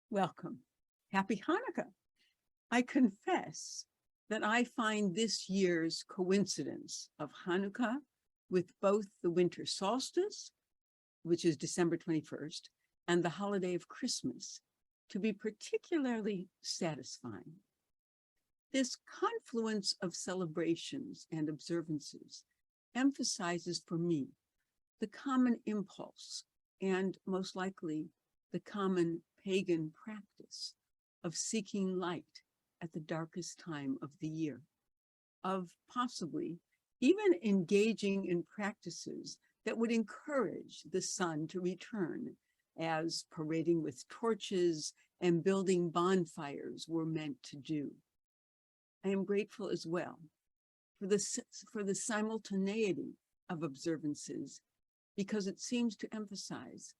Welcome. Happy Hanukkah. I confess that I find this year's coincidence of Hanukkah with both the winter solstice, which is December 21st, and the holiday of Christmas to be particularly satisfying. This confluence of celebrations and observances emphasizes for me the common impulse and most likely the common pagan practice of seeking light at the darkest time of the year, of possibly even engaging in practices that would encourage the sun to return, as parading with torches and building bonfires were meant to do. I am grateful as well for the simultaneity of observances, because it seems to emphasize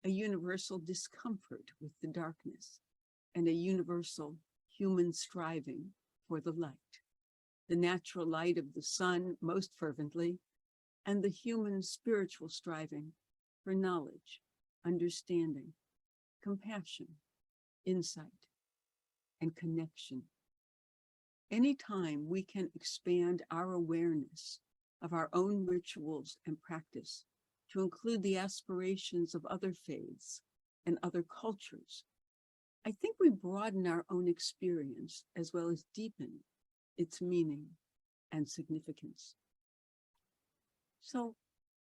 a universal discomfort with the darkness and a universal human striving for the light, the natural light of the sun most fervently, and the human spiritual striving for knowledge, understanding, compassion, insight, and connection. Anytime we can expand our awareness of our own rituals and practice to include the aspirations of other faiths and other cultures, I think we broaden our own experience as well as deepen its meaning and significance. So,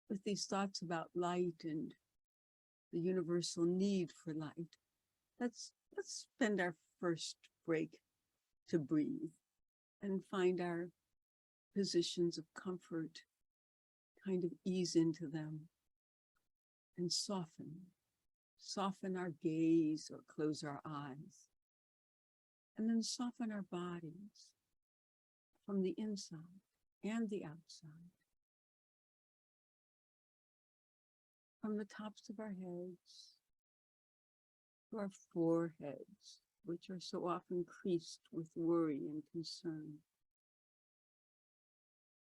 with these thoughts about light and the universal need for light, let's spend our first break to breathe and find our positions of comfort, kind of ease into them and soften our gaze or close our eyes, and then soften our bodies from the inside and the outside, from the tops of our heads to our foreheads, which are so often creased with worry and concern.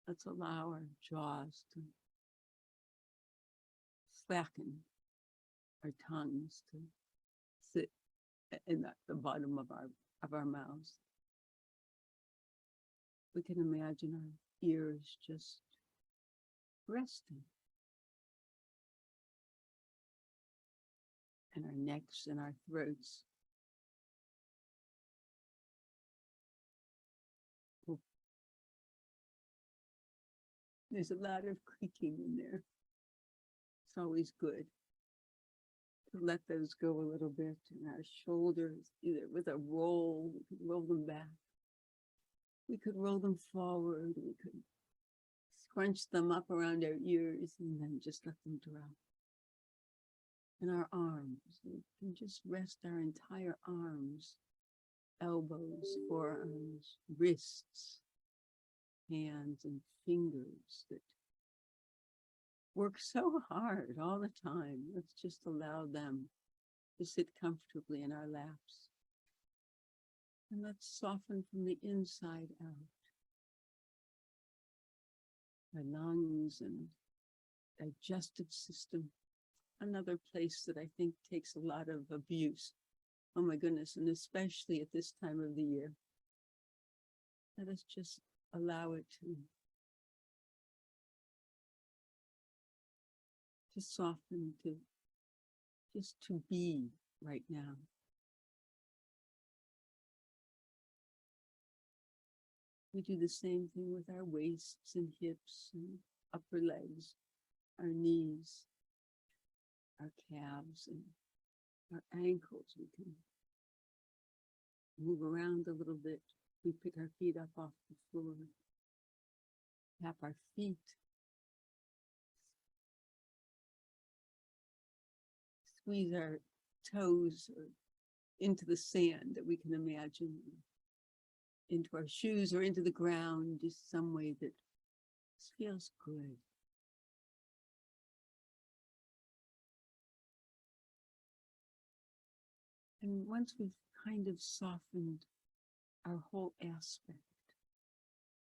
Let's allow our jaws to slacken, our tongues to sit in the bottom of our mouths. We can imagine our ears just resting, and our necks and our throats there's a lot of creaking in there. It's always good to let those go a little bit. And our shoulders, either with a roll, we could roll them back. We could roll them forward. We could scrunch them up around our ears and then just let them drop. And our arms, we can just rest our entire arms, elbows, forearms, wrists, hands, and fingers that work so hard all the time. Let's just allow them to sit comfortably in our laps. And let's soften from the inside out. Our lungs and digestive system, another place that I think takes a lot of abuse. Oh my goodness, and especially at this time of the year. Let us just allow it to soften, just to be right now. We do the same thing with our waists and hips and upper legs, our knees, our calves, and our ankles. We can move around a little bit. We pick our feet up off the floor, tap our feet, squeeze our toes into the sand that we can imagine, into our shoes or into the ground, just some way that feels good. And once we've kind of softened our whole aspect,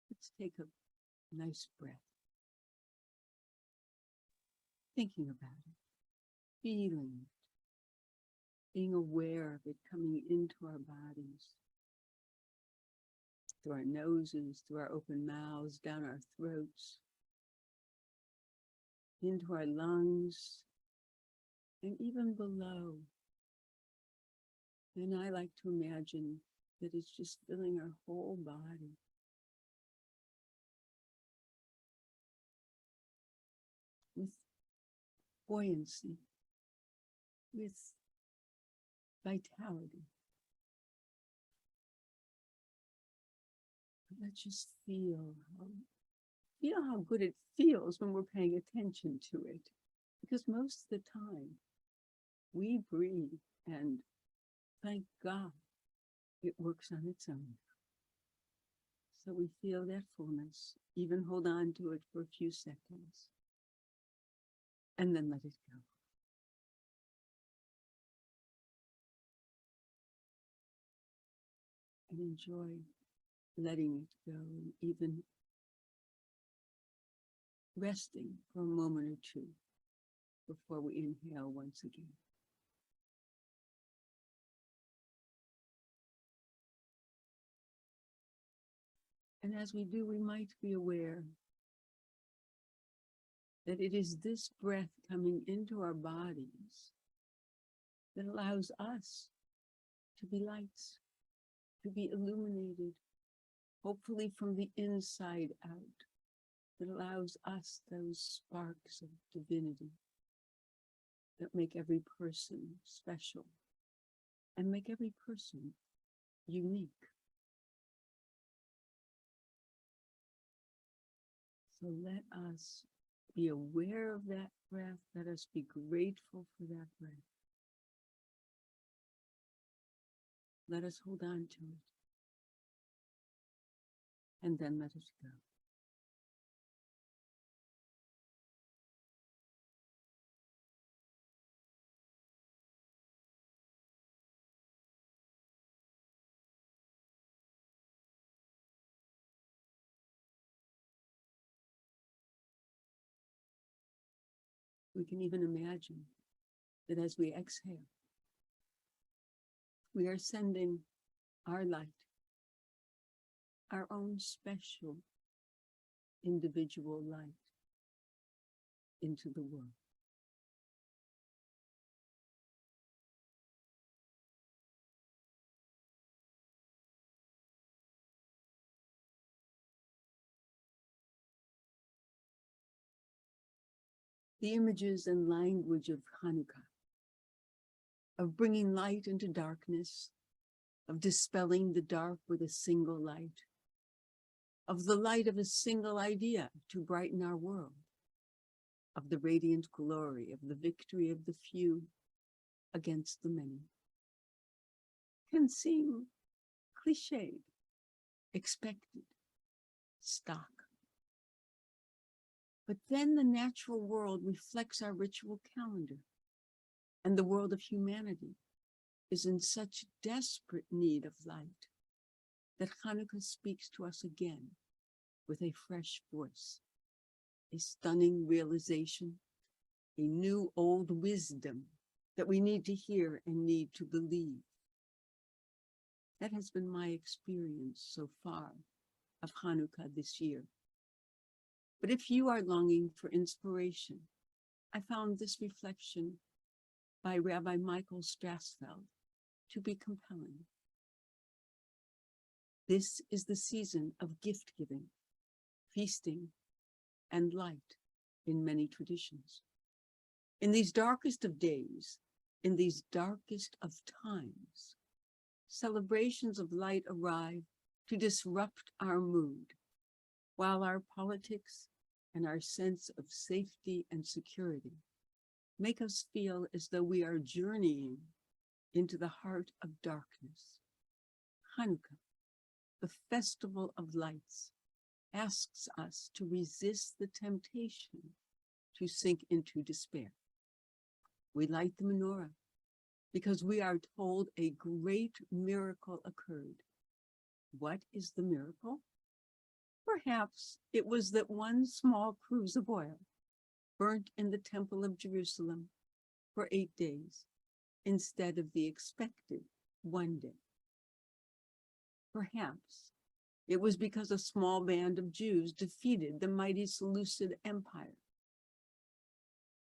let's take a nice breath, thinking about it, feeling it, being aware of it coming into our bodies, through our noses, through our open mouths, down our throats, into our lungs, and even below. And I like to imagine that it's just filling our whole body. With buoyancy, with vitality. Let's just feel how good it feels when we're paying attention to it. Because most of the time, we breathe, and thank God it works on its own. So we feel that fullness, even hold on to it for a few seconds, and then let it go. And enjoy letting it go, and even resting for a moment or two before we inhale once again. And as we do, we might be aware that it is this breath coming into our bodies that allows us to be lights, to be illuminated, hopefully from the inside out, that allows us those sparks of divinity that make every person special and make every person unique. So let us be aware of that breath. Let us be grateful for that breath. Let us hold on to it. And then let it go. We can even imagine that as we exhale, we are sending our light, our own special individual light into the world. The images and language of Hanukkah, of bringing light into darkness, of dispelling the dark with a single light, of the light of a single idea to brighten our world, of the radiant glory of the victory of the few against the many, can seem cliched, expected, stock. But then the natural world reflects our ritual calendar, and the world of humanity is in such desperate need of light that Hanukkah speaks to us again with a fresh voice, a stunning realization, a new old wisdom that we need to hear and need to believe. That has been my experience so far of Hanukkah this year. But if you are longing for inspiration, I found this reflection by Rabbi Michael Strassfeld to be compelling. This is the season of gift giving, feasting, and light in many traditions. In these darkest of days, in these darkest of times, celebrations of light arrive to disrupt our mood, while our politics and our sense of safety and security make us feel as though we are journeying into the heart of darkness. Hanukkah, the festival of lights, asks us to resist the temptation to sink into despair. We light the menorah because we are told a great miracle occurred. What is the miracle? Perhaps it was that one small cruse of oil burnt in the temple of Jerusalem for 8 days instead of the expected one day. Perhaps it was because a small band of Jews defeated the mighty Seleucid Empire.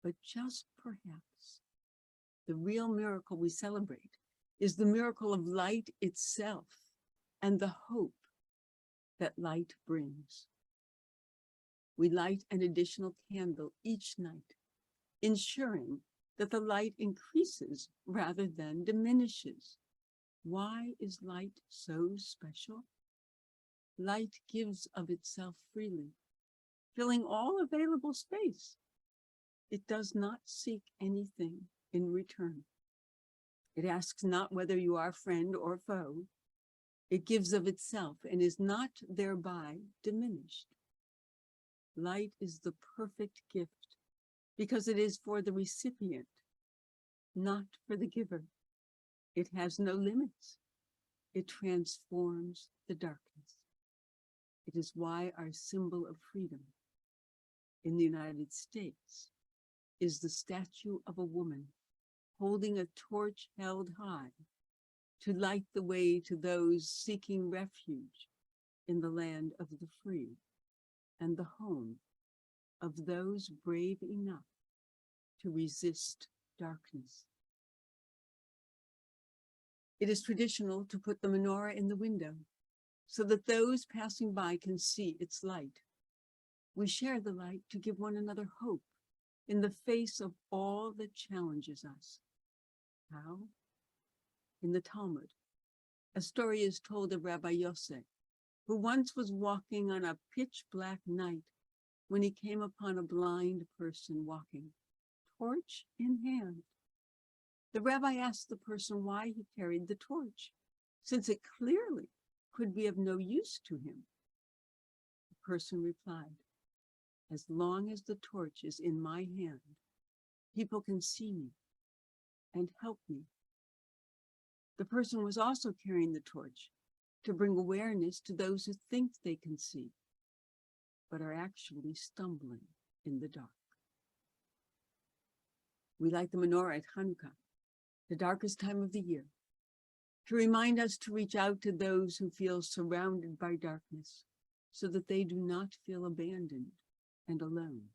But just perhaps, the real miracle we celebrate is the miracle of light itself and the hope that light brings. We light an additional candle each night, ensuring that the light increases rather than diminishes. Why is light so special? Light gives of itself freely, filling all available space. It does not seek anything in return. It asks not whether you are friend or foe. It gives of itself and is not thereby diminished. Light is the perfect gift because it is for the recipient, not for the giver. It has no limits. It transforms the darkness. It is why our symbol of freedom in the United States is the statue of a woman holding a torch held high to light the way to those seeking refuge in the land of the free and the home of those brave enough to resist darkness. It is traditional to put the menorah in the window so that those passing by can see its light. We share the light to give one another hope in the face of all that challenges us. How? In the Talmud, a story is told of Rabbi Yosef, who once was walking on a pitch-black night when he came upon a blind person walking, torch in hand. The rabbi asked the person why he carried the torch, since it clearly could be of no use to him. The person replied, "As long as the torch is in my hand, people can see me and help me." The person was also carrying the torch to bring awareness to those who think they can see, but are actually stumbling in the dark. We light the menorah at Hanukkah, the darkest time of the year, to remind us to reach out to those who feel surrounded by darkness so that they do not feel abandoned and alone.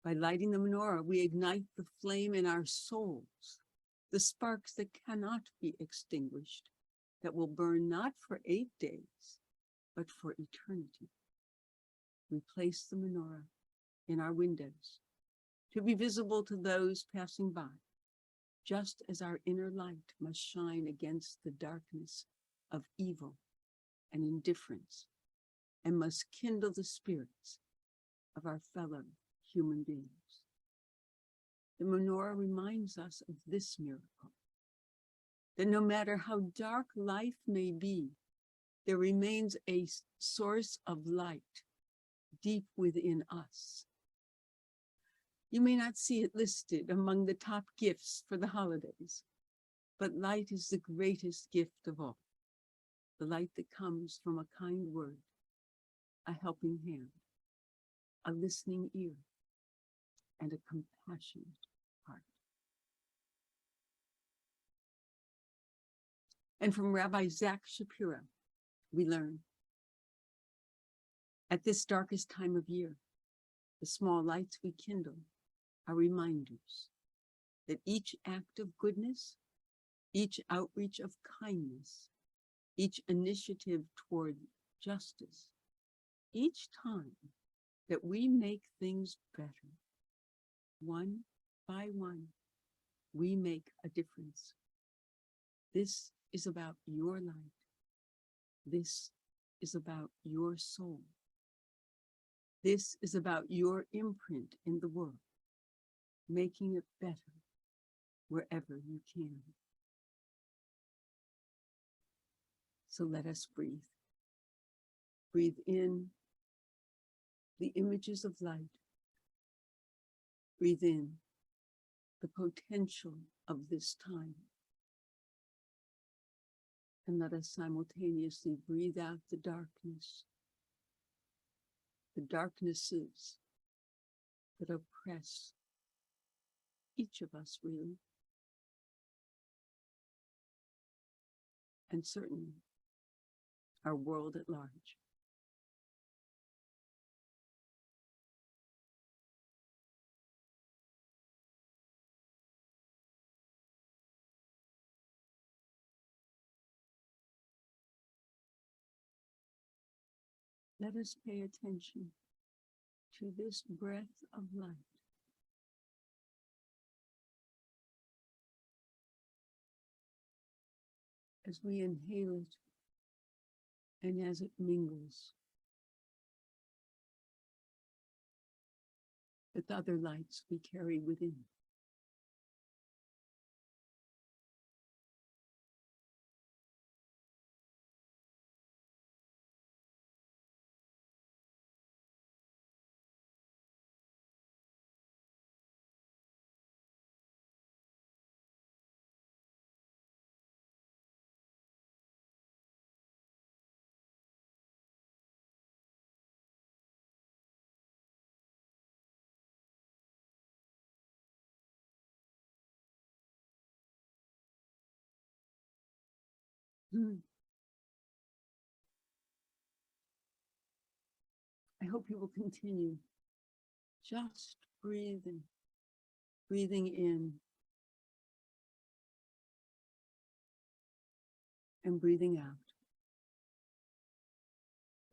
By lighting the menorah, we ignite the flame in our souls, the sparks that cannot be extinguished, that will burn not for 8 days, but for eternity. We place the menorah in our windows to be visible to those passing by, just as our inner light must shine against the darkness of evil and indifference, and must kindle the spirits of our fellow human beings. The menorah reminds us of this miracle, that no matter how dark life may be, there remains a source of light deep within us. You may not see it listed among the top gifts for the holidays, but light is the greatest gift of all. The light that comes from a kind word, a helping hand, a listening ear, and a compassionate heart. And from Rabbi Zach Shapiro, we learn, at this darkest time of year, the small lights we kindle are reminders that each act of goodness, each outreach of kindness, each initiative toward justice, each time that we make things better, one by one, we make a difference. This is about your light. This is about your soul. This is about your imprint in the world, making it better wherever you can. So let us breathe. Breathe in the images of light. Breathe in the potential of this time. And let us simultaneously breathe out the darknesses that oppress each of us, really. and certainly our world at large. Let us pay attention to this breath of light as we inhale it and as it mingles with other lights we carry within. I hope you will continue just breathing in and breathing out,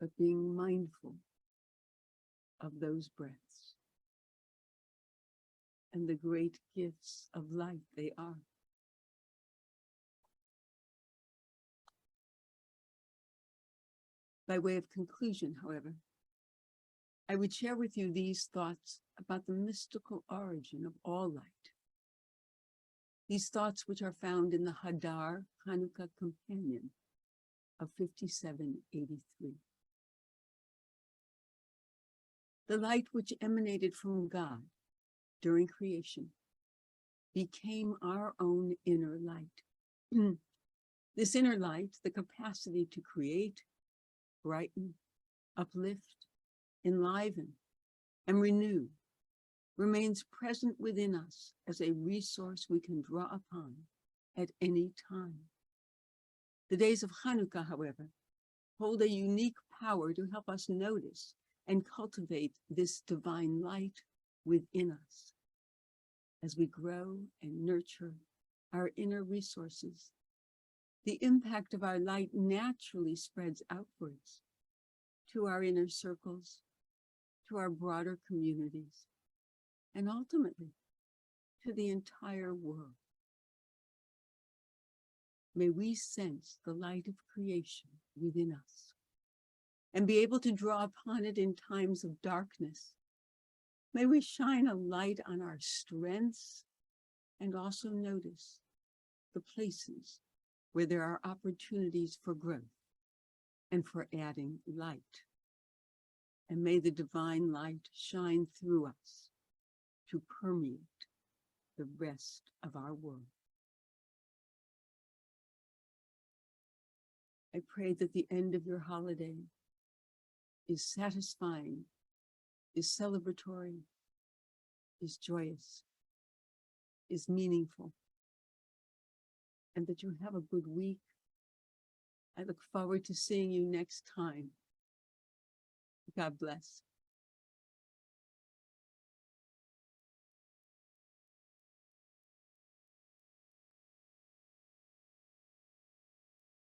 but being mindful of those breaths and the great gifts of life they are. By way of conclusion, however, I would share with you these thoughts about the mystical origin of all light. These thoughts which are found in the Hadar Hanukkah Companion of 5783. The light which emanated from God during creation became our own inner light. This inner light, the capacity to create, brighten, uplift, enliven, and renew, remains present within us as a resource we can draw upon at any time. The days of Hanukkah, however, hold a unique power to help us notice and cultivate this divine light within us as we grow and nurture our inner resources. The impact of our light naturally spreads outwards to our inner circles, to our broader communities, and ultimately to the entire world. May we sense the light of creation within us and be able to draw upon it in times of darkness. May we shine a light on our strengths and also notice the places where there are opportunities for growth and for adding light. And may the divine light shine through us to permeate the rest of our world. I pray that the end of your holiday is satisfying, is celebratory, is joyous, is meaningful, and that you have a good week. I look forward to seeing you next time. God bless.